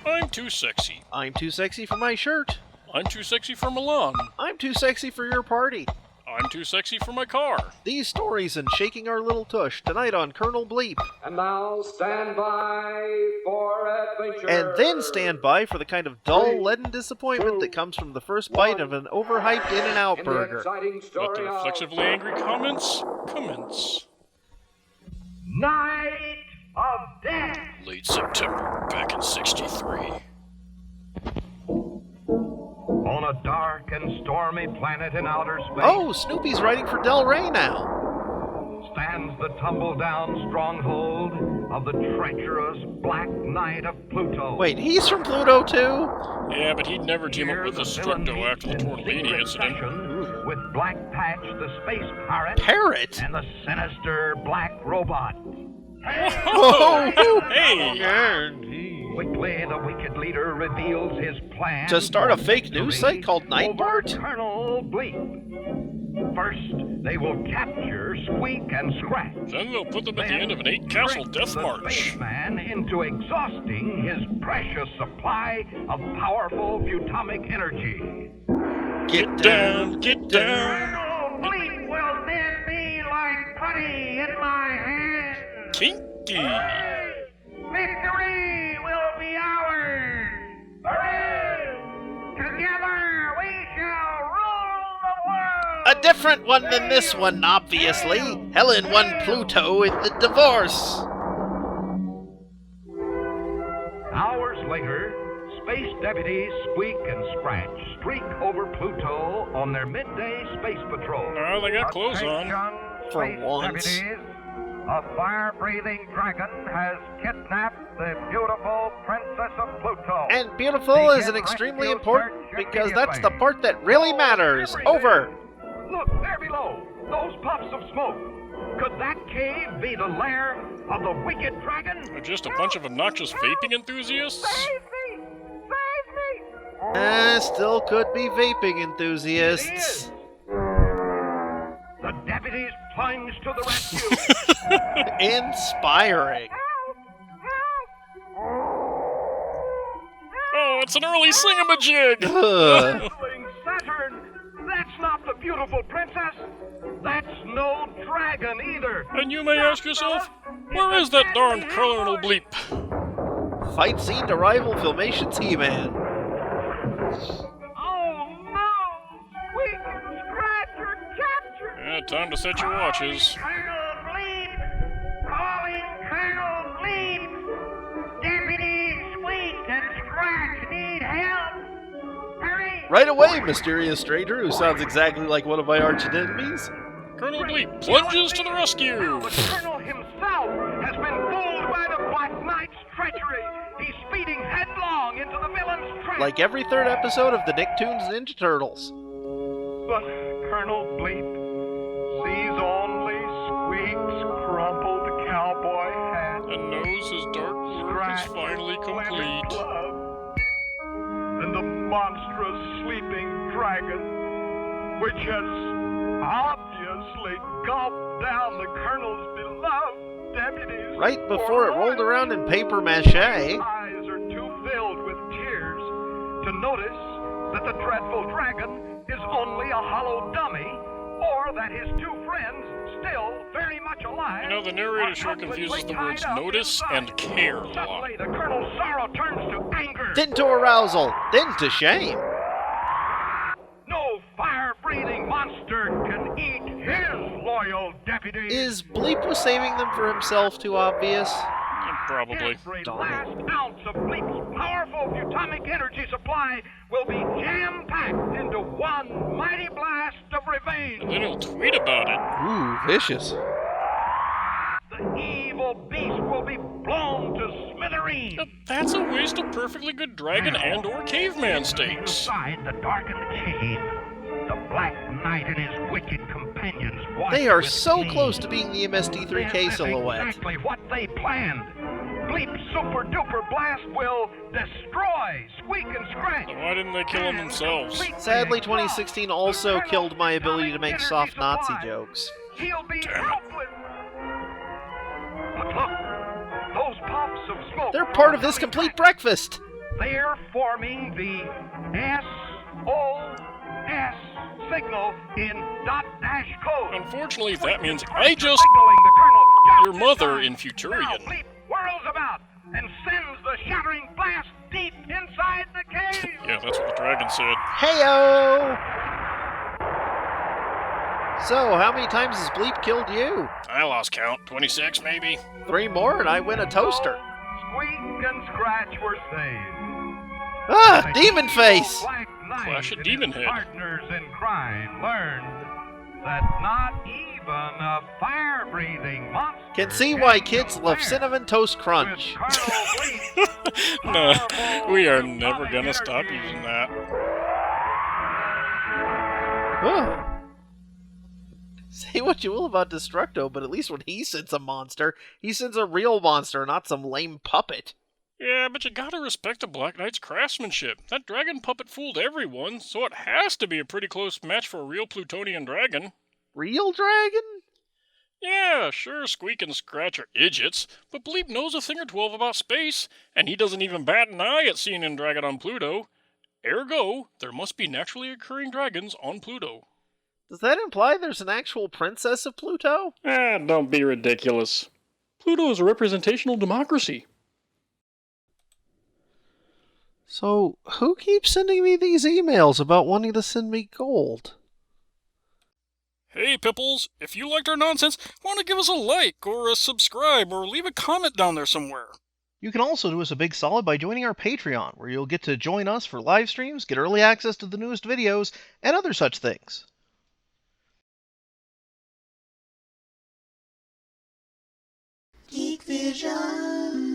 I'm too sexy. I'm too sexy for my shirt. I'm too sexy for Milan. I'm too sexy for your party. I'm too sexy for my car. These stories and shaking our little tush tonight on Colonel Bleep. And now stand by for adventure. And then stand by for the kind of dull, leaden disappointment that comes from the first bite of an overhyped In-N-Out burger. Let the reflexively angry comments commence. Night of Death. Late September, back in 63. On a dark and stormy planet in outer space. Oh, Snoopy's writing for Del Rey now. Stands the tumble-down stronghold of the treacherous Black Knight of Pluto. Wait, he's from Pluto too? Yeah, but he'd never team up with the Structo after the Tortellini incident. With Black Patch, the space pirate. Parrot? And the sinister Black Robot. Oh, hey! Quickly, the wicked leader reveals his plan to start a fake news site called Nightbart? Colonel Bleep. First, they will capture Squeak and Scratch. Then they'll put them at the end of an 8-castle death march. Man into exhausting his precious supply of powerful futomic energy. Get down, get down. Colonel Bleep will then be like putty in my hand. Kinky. Victory will be ours! Hooray! Together we shall rule the world! A different one than this one, obviously. Helen won Pluto in the divorce. Hours later, space deputies Squeak and Scratch streak over Pluto on their midday space patrol. Oh, they got clothes on. For Space once. deputies, a fire-breathing dragon has kidnapped the beautiful Princess of Pluto. And beautiful is an extremely important because that's the part that really matters. Over. Look, there below, those puffs of smoke. Could that cave be the lair of the wicked dragon? They're just a bunch of obnoxious vaping enthusiasts? Save me! Save me! Still could be vaping It enthusiasts. is. The deputies plunge to the rescue. Inspiring. Oh, it's an early singamajig! Ugh. Saturn, that's not the beautiful princess. That's no dragon either. And you may ask yourself, where is that darn Colonel Bleep? Fight scene to rival Filmation's He-Man. Oh no! Squeak and Scratch are captured. Yeah, time to set your watches. Colonel Bleep! Calling Colonel Bleep! Deputy Squeak and Scratch need help! Hurry! Right away, mysterious stranger who sounds exactly like one of my arch enemies. Colonel Bleep plunges to the rescue! Now the Colonel himself has been fooled by the Black Knight's treachery. He's speeding headlong into the villain's trap. Like every third episode of the Nicktoons Ninja Turtles. But Colonel Bleep sees only Squeak's crumpled cowboy hat. And knows his dark work is finally complete. Glove, and the monstrous sleeping dragon, which has obviously gulped down the Colonel's beloved deputies. Right before it rolled around in paper mache. Eyes are too filled with tears to notice that the dreadful dragon is only a hollow dummy, or that his two friends, still very much alive. You know, the narrator sure confuses the words notice and care a lot. Suddenly, the Colonel's sorrow turns to anger. Then to arousal. Then to shame. No fire-breathing monster can eat his loyal deputies. Is Bleep was saving them for himself too obvious? Probably. Every Darn it. last ounce of Bleep's powerful futomic energy supply will be jam-packed into one mighty blast of revenge. And then he'll tweet about it. Ooh, vicious. The evil beast will be blown to smithereens. Now, that's a waste of perfectly good dragon and or caveman steaks. Inside the darkened cave, the Black Knight and his wicked companions watch They are with so pain. close to being the MSD3K This is silhouette. exactly what they planned. Bleep's super duper blast will destroy Squeak and Scratch. So why didn't they kill them themselves? Sadly, 2016 also killed my ability to make soft Nazi jokes. He'll be Damn it. helpless. But look, those puffs of smoke. They're part of this complete breakfast! They're forming the SOS signal in dot dash code. Unfortunately, that means I just Signaling the Colonel just your in mother time. in Now Futurian. Bleep whirls about and sends the shattering blast deep inside the cave. Yeah, that's what the dragon said. Heyo! So, how many times has Bleep killed you? I lost count. 26, maybe? 3 more and I win a toaster. Squeak and Scratch were saved. Ah, demon face! Black Knight Clash of and Demon his Head. partners in crime learned that not even a fire-breathing monster Can see why can kids love compare Cinnamon Toast with Crunch. Colonel Bleep. No, we are never gonna stop using that. Oh. Say what you will about Destructo, but at least when he sends a monster, he sends a real monster, not some lame puppet. Yeah, but you gotta respect the Black Knight's craftsmanship. That dragon puppet fooled everyone, so it has to be a pretty close match for a real Plutonian dragon. Real dragon? Yeah, sure, Squeak and Scratch are idiots, but Bleep knows a thing or 12 about space, and he doesn't even bat an eye at seeing a dragon on Pluto. Ergo, there must be naturally occurring dragons on Pluto. Does that imply there's an actual princess of Pluto? Don't be ridiculous. Pluto is a representational democracy. So, who keeps sending me these emails about wanting to send me gold? Hey, Pipples, if you liked our nonsense, why don't give us a like, or a subscribe, or leave a comment down there somewhere. You can also do us a big solid by joining our Patreon, where you'll get to join us for live streams, get early access to the newest videos, and other such things. Geek Vision.